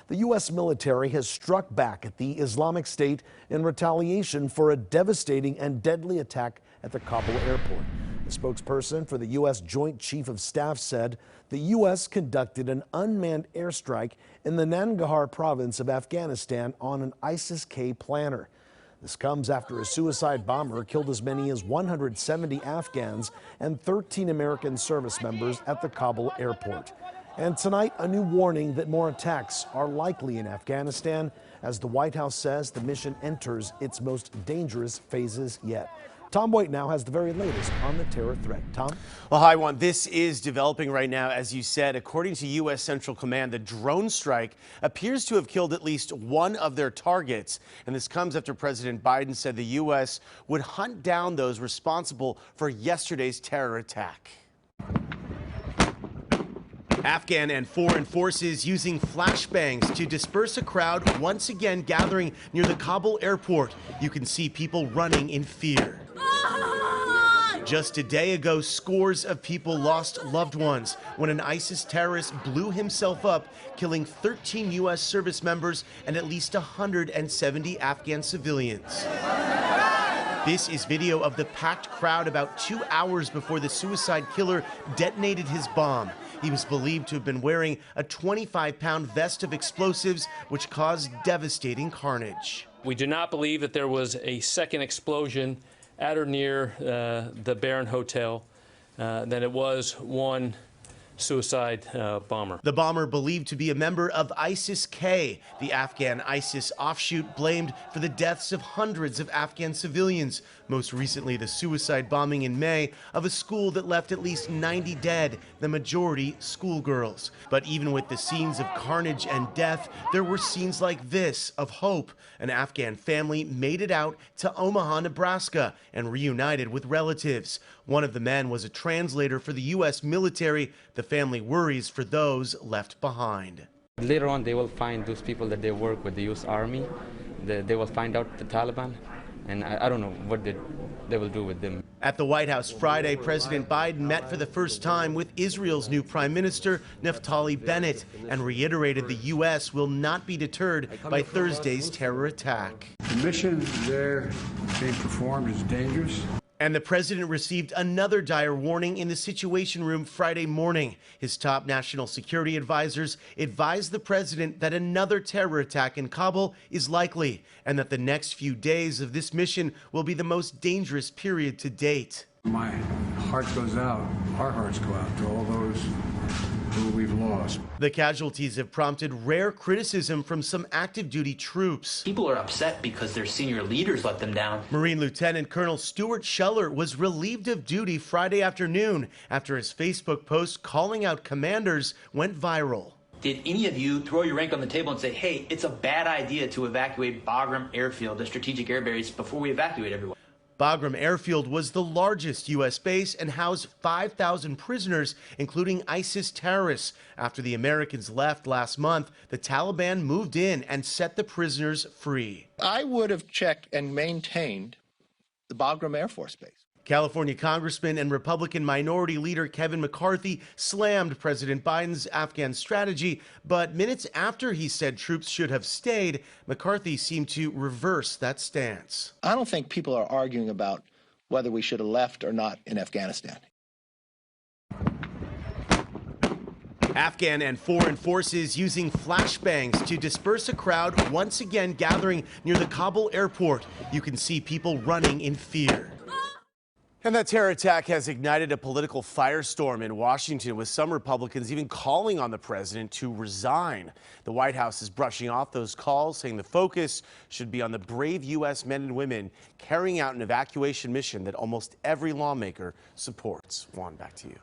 The U.S. military has struck back at the Islamic State in retaliation for a devastating and deadly attack at the Kabul airport. A spokesperson for the U.S. Joint Chief of Staff said the U.S. conducted an unmanned airstrike in the Nangarhar province of Afghanistan on an ISIS-K planner. This comes after a suicide bomber killed as many as 170 Afghans and 13 American service members at the Kabul airport. And tonight, a new warning that more attacks are likely in Afghanistan as the White House says the mission enters its most dangerous phases yet. Tom Waite now has the very latest on the terror threat. Tom? Well, hi, Juan. This is developing right now. As you said, according to U.S. Central Command, the drone strike appears to have killed at least one of their targets. And this comes after President Biden said the U.S. would hunt down those responsible for yesterday's terror attack. Afghan and foreign forces using flashbangs to disperse a crowd once again gathering near the Kabul airport. You can see people running in fear. Just a day ago, scores of people lost loved ones when an ISIS terrorist blew himself up, killing 13 U.S. service members and at least 170 Afghan civilians. This is video of the packed crowd about 2 hours before the suicide killer detonated his bomb. He was believed to have been wearing a 25-pound vest of explosives, which caused devastating carnage. We do not believe that there was a second explosion at or near the Baron Hotel, that it was one suicide bomber. The bomber believed to be a member of ISIS-K, the Afghan ISIS offshoot blamed for the deaths of hundreds of Afghan civilians. Most recently, the suicide bombing in May of a school that left at least 90 dead, the majority schoolgirls. But even with the scenes of carnage and death, there were scenes like this of hope. An Afghan family made it out to Omaha, Nebraska, and reunited with relatives. One of the men was a translator for the U.S. military. The family worries for those left behind. Later on, they will find those people that they work with the U.S. Army. They will find out the Taliban, and I don't know what they will do with them. At the White House Friday, President Biden met for the first time with Israel's new Prime Minister, Naftali Bennett, and reiterated the U.S. will not be deterred by Thursday's terror attack. The mission there being performed is dangerous. And the president received another dire warning in the Situation Room Friday morning. His top national security advisors advised the president that another terror attack in Kabul is likely and that the next few days of this mission will be the most dangerous period to date. My heart goes out, our hearts go out to all those who we've lost. The casualties have prompted rare criticism from some active duty troops. People are upset because their senior leaders let them down. Marine Lieutenant Colonel Stuart Scheller was relieved of duty Friday afternoon after his Facebook post calling out commanders went viral. Did any of you throw your rank on the table and say, hey, it's a bad idea to evacuate Bagram Airfield, the strategic air base, before we evacuate everyone? Bagram Airfield was the largest U.S. base and housed 5,000 prisoners, including ISIS terrorists. After the Americans left last month, the Taliban moved in and set the prisoners free. I would have checked and maintained the Bagram Air Force Base. California Congressman and Republican Minority Leader Kevin McCarthy slammed President Biden's Afghan strategy, but minutes after he said troops should have stayed, McCarthy seemed to reverse that stance. I don't think people are arguing about whether we should have left or not in Afghanistan. Afghan and foreign forces using flashbangs to disperse a crowd once again gathering near the Kabul airport. You can see people running in fear. And that terror attack has ignited a political firestorm in Washington, with some Republicans even calling on the president to resign. The White House is brushing off those calls, saying the focus should be on the brave U.S. men and women carrying out an evacuation mission that almost every lawmaker supports. Juan, back to you.